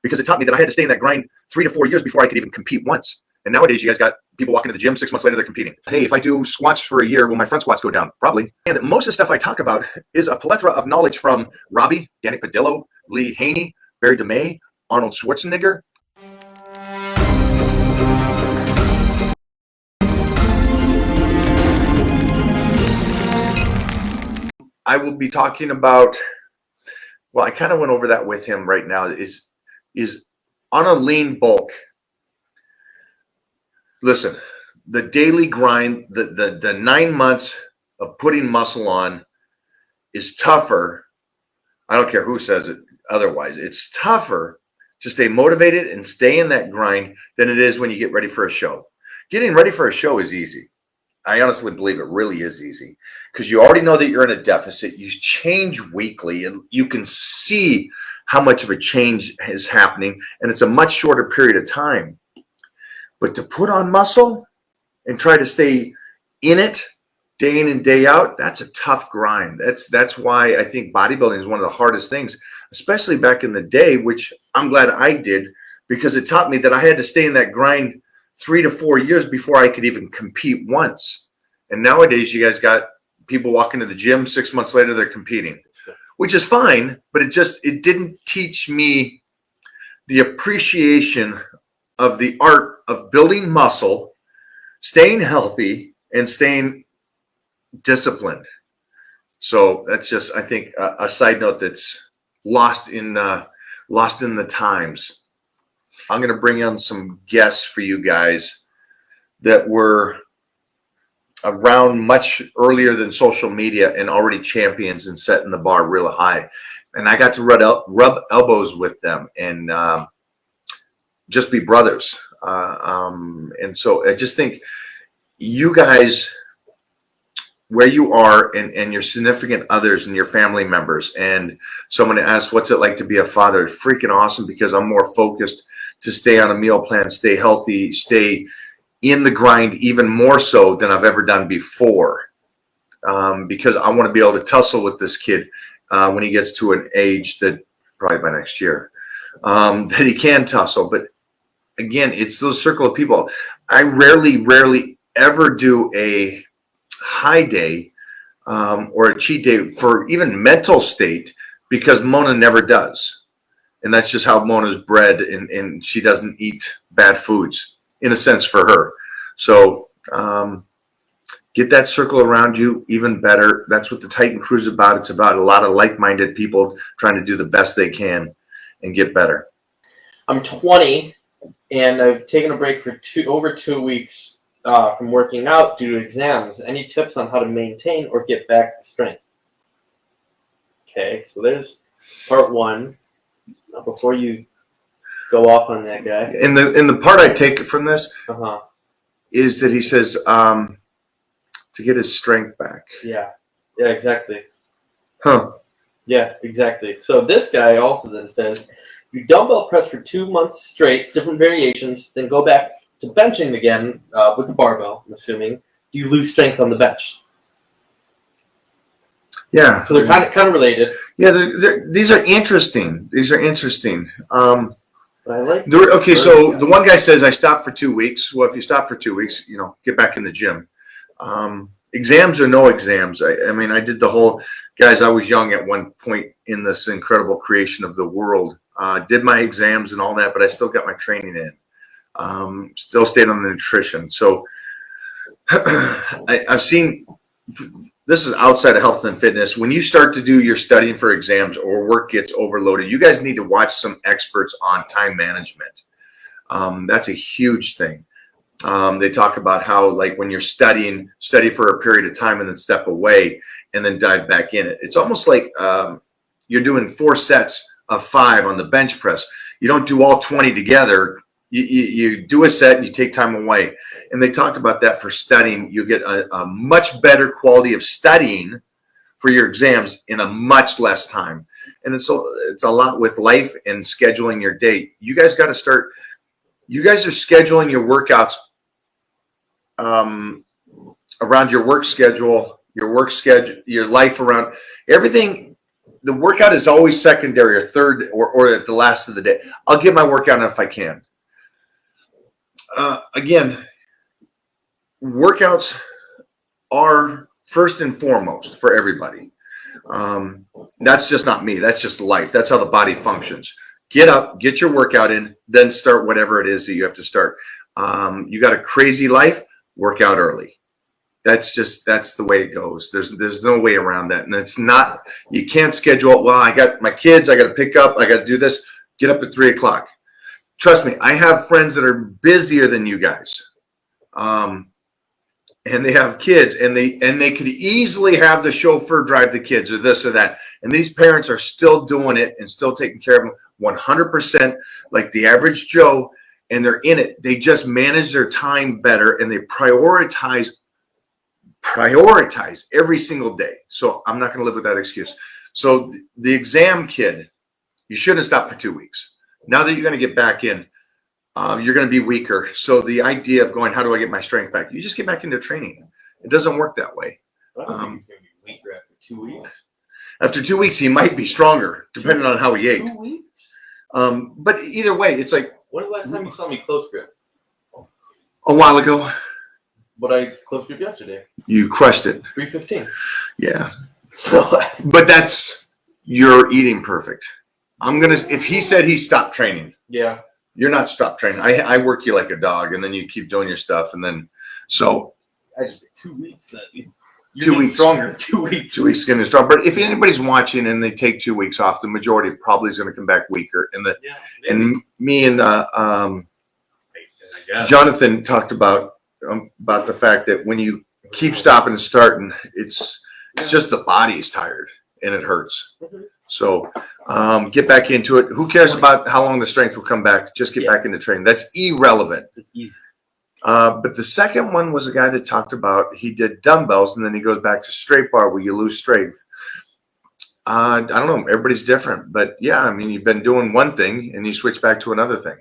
because it taught me that I had to stay in that grind 3 to 4 years before I could even compete once. And nowadays, you guys got people walking to the gym 6 months later, they're competing. Hey, if I do squats for a year, will my front squats go down? Probably. And most of the stuff I talk about is a plethora of knowledge from Robbie, Danny Padillo, Lee Haney, Barry DeMay, Arnold Schwarzenegger. I will be talking about, well, I kind of went over that with him right now, is on a lean bulk. Listen, the daily grind, the 9 months of putting muscle on is tougher. I don't care who says it otherwise. It's tougher to stay motivated and stay in that grind than it is when you get ready for a show. Getting ready for a show is easy. I honestly believe it really is easy because you already know that you're in a deficit. You change weekly and you can see how much of a change is happening, and it's a much shorter period of time. But to put on muscle and try to stay in it day in and day out, that's a tough grind. That's why I think bodybuilding is one of the hardest things, especially back in the day, which I'm glad I did, because it taught me that I had to stay in that grind 3 to 4 years before I could even compete once. And nowadays, you guys got people walking to the gym 6 months later, they're competing, which is fine, but it didn't teach me the appreciation of the art of building muscle, staying healthy, and staying disciplined. So that's just, I think, a side note that's lost in the times. I'm going to bring on some guests for you guys that were around much earlier than social media and already champions and setting the bar real high. And I got to rub elbows with them and just be brothers. And so I just think you guys, where you are and your significant others and your family members, and someone asked, what's it like to be a father? Freaking awesome, because I'm more focused to stay on a meal plan, stay healthy, stay in the grind even more so than I've ever done before, because I want to be able to tussle with this kid when he gets to an age that probably by next year that he can tussle. But again, it's those circle of people. I rarely ever do a high day or a cheat day for even mental state, because Mona never does. And that's just how Mona's bred, and she doesn't eat bad foods, in a sense, for her. So get that circle around you even better. That's what the Titan Crew is about. It's about a lot of like-minded people trying to do the best they can and get better. I'm 20, and I've taken a break for over 2 weeks from working out due to exams. Any tips on how to maintain or get back to strength? Okay, so there's part one. Now, before you go off on that guy. And the part I take from this is that he says to get his strength back. Yeah, exactly. Huh. Yeah, exactly. So this guy also then says, you dumbbell press for 2 months straight, different variations, then go back to benching again with the barbell, I'm assuming. You lose strength on the bench. Yeah. So they're kind of related. Yeah, these are interesting. These are interesting. But I like. Okay, so the one guy says I stopped for 2 weeks. Well, if you stop for 2 weeks, get back in the gym. Exams or no exams. I mean, I did the whole, guys, I was young at one point in this incredible creation of the world. Did my exams and all that, but I still got my training in. Still stayed on the nutrition. So I've seen, this is outside of health and fitness. When you start to do your studying for exams or work gets overloaded, you guys need to watch some experts on time management. That's a huge thing. They talk about how, like, when you're study for a period of time and then step away and then dive back in it. It's almost like you're doing 4 sets of 5 on the bench press. You don't do all 20 together. You do a set and you take time away. And they talked about that for studying. You get a much better quality of studying for your exams in a much less time. And it's a lot with life and scheduling your day. You guys got to start. You guys are scheduling your workouts around your work schedule, your life around everything the workout is always secondary or third or at the last of the day. I'll get my workout in if I can. Again, workouts are first and foremost for everybody. That's just not me. That's just life. That's how the body functions. Get up, get your workout in, then start whatever it is that you have to start. You got a crazy life, work out early. That's the way it goes. There's no way around that. And it's not, you can't schedule it. Well, I got my kids, I got to pick up, I got to do this, get up at 3:00. Trust me, I have friends that are busier than you guys. And they have kids, and they could easily have the chauffeur drive the kids or this or that. And these parents are still doing it and still taking care of them 100% like the average Joe, and they're in it. They just manage their time better, and they prioritize every single day. So I'm not going to live with that excuse. So the exam kid, you shouldn't stop for 2 weeks. Now that you're going to get back in, you're going to be weaker. So the idea of going, how do I get my strength back? You just get back into training. It doesn't work that way. I don't think he's going to be weaker after 2 weeks. After 2 weeks, he might be stronger, depending on how he ate. 2 weeks? But either way, it's like. When's the last time you saw me close grip? A while ago. But I close grip yesterday. You crushed it. 315. Yeah. So, but you're eating perfect. If he said he stopped training. Yeah. You're not stopped training. I work you like a dog, and then you keep doing your stuff, and then so. I just 2 weeks. You're 2 weeks stronger. 2 weeks. 2 weeks getting strong. But if anybody's watching and they take 2 weeks off, the majority probably is going to come back weaker. And me and Jonathan talked about the fact that when you keep stopping and starting, it's just the body is tired and it hurts. Mm-hmm. So get back into it. Who cares about how long the strength will come back? Just get back into training. That's irrelevant. It's easy. But the second one was a guy that talked about he did dumbbells and then he goes back to straight bar where you lose strength. I don't know. Everybody's different. But yeah, I mean, you've been doing one thing and you switch back to another thing.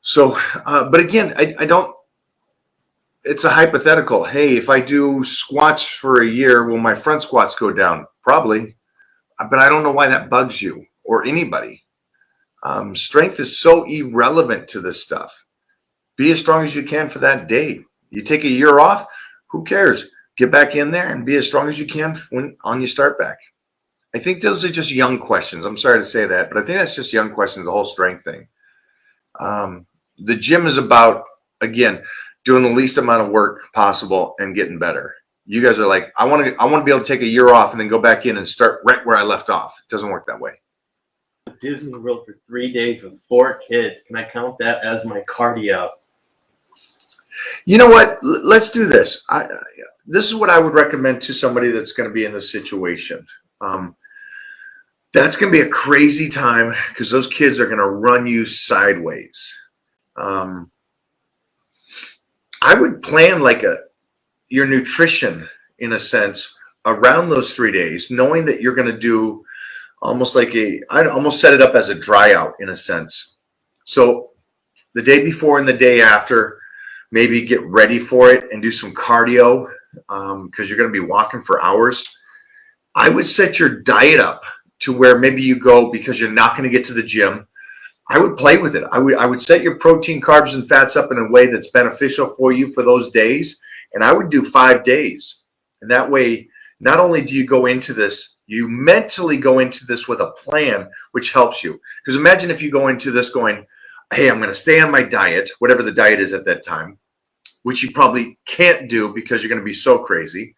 So, but again, I don't. It's a hypothetical. Hey, if I do squats for a year, will my front squats go down? Probably. But I don't know why that bugs you or anybody. Strength is so irrelevant to this stuff. Be as strong as you can for that day. You take a year off, who cares? Get back in there and be as strong as you can when you start back. I think those are just young questions. I'm sorry to say that, but I think that's just young questions, the whole strength thing. The gym is about, again, doing the least amount of work possible and getting better. You guys are like, I want to be able to take a year off and then go back in and start right where I left off. It doesn't work that way. Disney World for 3 days with 4 kids. Can I count that as my cardio? You know what? Let's do this. This is what I would recommend to somebody that's going to be in this situation. That's going to be a crazy time because those kids are going to run you sideways. I would plan like your nutrition in a sense around those 3 days, knowing that you're going to do almost like I'd almost set it up as a dry out in a sense. So the day before and the day after, maybe get ready for it and do some cardio because you're going to be walking for hours. I would set your diet up to where maybe you go because you're not going to get to the gym. I would play with it. I would set your protein, carbs, and fats up in a way that's beneficial for you for those days. And I would do 5 days. And that way, not only do you go into this, you mentally go into this with a plan, which helps you. Because imagine if you go into this going, hey, I'm going to stay on my diet, whatever the diet is at that time, which you probably can't do because you're going to be so crazy.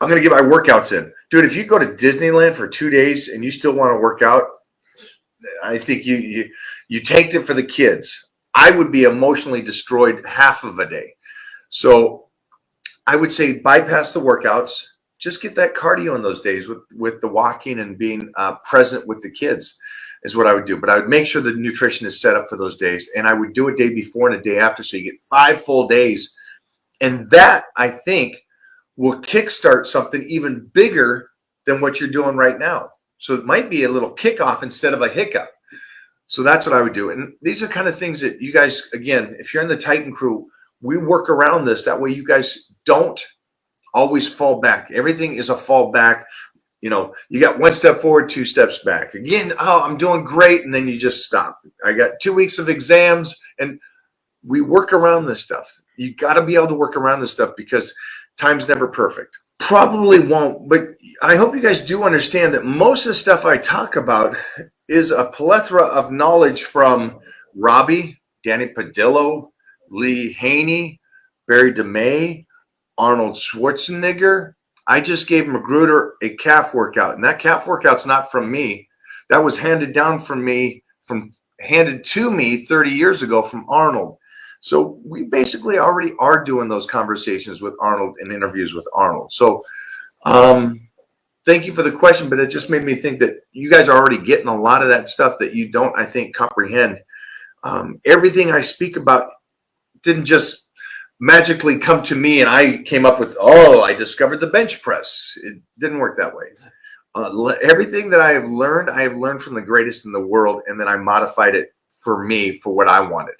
I'm going to get my workouts in. Dude, if you go to Disneyland for 2 days and you still want to work out, I think you tanked it for the kids. I would be emotionally destroyed half of a day. So I would say bypass the workouts. Just get that cardio in those days with the walking and being present with the kids is what I would do. But I would make sure the nutrition is set up for those days. And I would do a day before and a day after. So you get 5 full days. And that, I think, will kickstart something even bigger than what you're doing right now. So it might be a little kickoff instead of a hiccup. So that's what I would do. And these are kind of things that you guys, again, if you're in the Titan crew, we work around this. That way you guys don't always fall back. Everything is a fall back. You know, you got one step forward, two steps back. Again, oh, I'm doing great, and then you just stop. I got 2 weeks of exams, and we work around this stuff. You got to be able to work around this stuff because time's never perfect. Probably won't, but I hope you guys do understand that most of the stuff I talk about is a plethora of knowledge from Robbie, Danny Padillo, Lee Haney, Barry DeMay, Arnold Schwarzenegger. I just gave Magruder a calf workout, and that calf workout's not from me. That was handed down from me, handed to me 30 years ago from Arnold. So we basically already are doing those conversations with Arnold and interviews with Arnold. So thank you for the question, but it just made me think that you guys are already getting a lot of that stuff that you don't, I think, comprehend. Everything I speak about didn't just magically come to me and I came up with, oh, I discovered the bench press. It didn't work that way. Everything that I have learned from the greatest in the world, and then I modified it for me for what I wanted.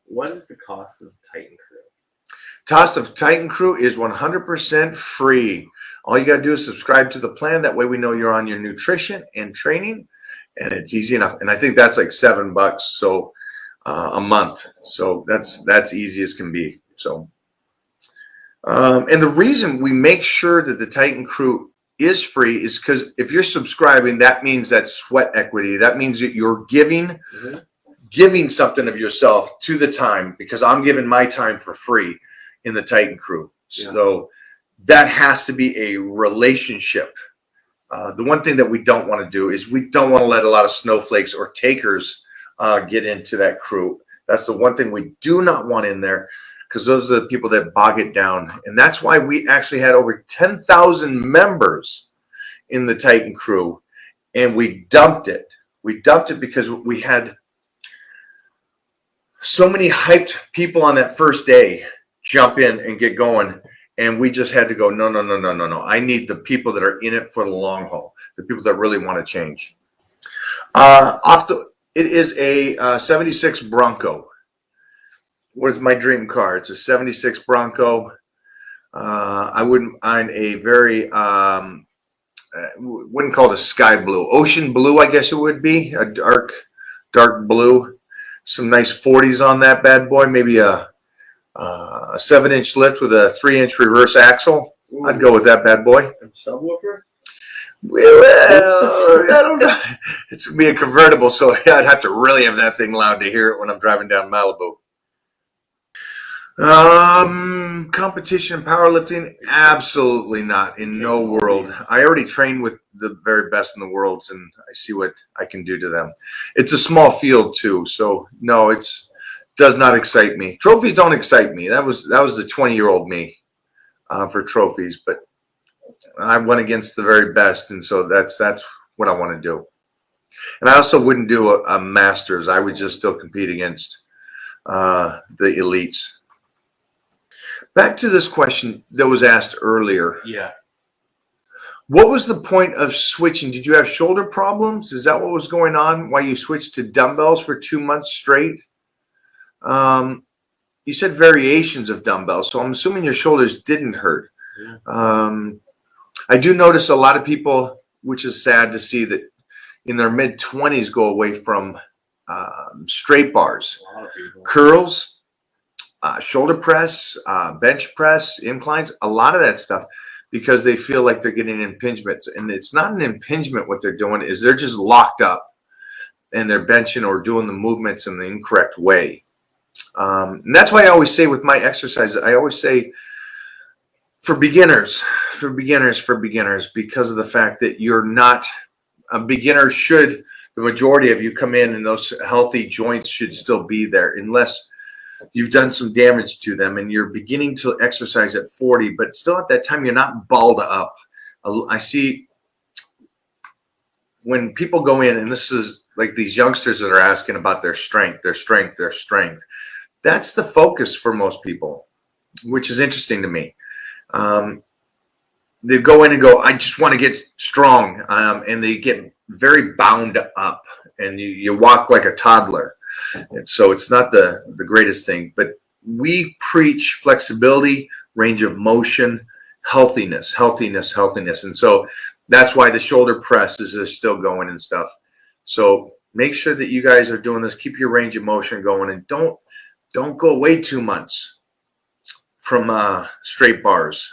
What is the cost of Titan Crew? Cost of Titan Crew is 100% free. All you got to do is subscribe to the plan. That way we know you're on your nutrition and training, and it's easy enough. And I think that's like $7 so a month. So that's easy as can be. So and the reason we make sure that the Titan Crew is free is because if you're subscribing, that means that sweat equity. That means that you're giving something of yourself to the time, because I'm giving my time for free in the Titan Crew. So that has to be a relationship. The one thing that we don't want to do is we don't want to let a lot of snowflakes or takers get into that crew. That's the one thing we do not want in there, because those are the people that bog it down. And that's why we actually had over 10,000 members in the Titan Crew, and we dumped it. We dumped it because we had so many hyped people on that first day jump in and get going, and we just had to go, no. I need the people that are in it for the long haul, the people that really want to change. It is a 76 Bronco. What is my dream car? It's a 76 Bronco. I wouldn't mind a very, wouldn't call it a sky blue, ocean blue, I guess it would be, a dark blue. Some nice 40s on that bad boy, maybe a 7-inch lift with a 3-inch reverse axle. Ooh. I'd go with that bad boy. And subwoofer? Well, I don't know. It's going to be a convertible, so I'd have to really have that thing loud to hear it when I'm driving down Malibu. Competition and powerlifting? Absolutely not. In no world. I already train with the very best in the world, and I see what I can do to them. It's a small field too, so no, does not excite me. Trophies don't excite me. That was the 20-year-old me for trophies, but I went against the very best, and so that's what I want to do. And I also wouldn't do a Masters. I would just still compete against the elites. Back to this question that was asked earlier. Yeah. What was the point of switching? Did you have shoulder problems? Is that what was going on? Why you switched to dumbbells for 2 months straight? You said variations of dumbbells, so I'm assuming your shoulders didn't hurt. Yeah. I do notice a lot of people, which is sad to see, that in their mid-20s go away from straight bars, curls, shoulder press, bench press, inclines, a lot of that stuff, because they feel like they're getting impingements. And it's not an impingement. What they're doing is they're just locked up and they're benching or doing the movements in the incorrect way. And that's why I always say with my exercises, I always say for beginners, because of the fact that you're not a beginner. The majority of you come in and those healthy joints should still be there, unless you've done some damage to them and you're beginning to exercise at 40, but still at that time, you're not balled up. I see when people go in, and this is like these youngsters that are asking about their strength. That's the focus for most people, which is interesting to me. They go in and go, I just want to get strong. And they get very bound up, and you walk like a toddler. And so it's not the greatest thing, but we preach flexibility, range of motion, healthiness. And so that's why the shoulder presses are still going and stuff. So make sure that you guys are doing this. Keep your range of motion going, and don't go away 2 months from straight bars.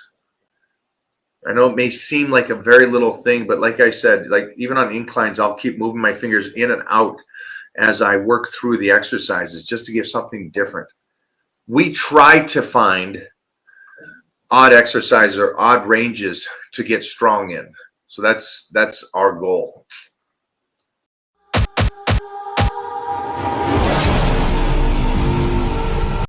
I know it may seem like a very little thing, but like I said, like even on inclines, I'll keep moving my fingers in and out as I work through the exercises just to give something different. We try to find odd exercises or odd ranges to get strong in. So that's our goal.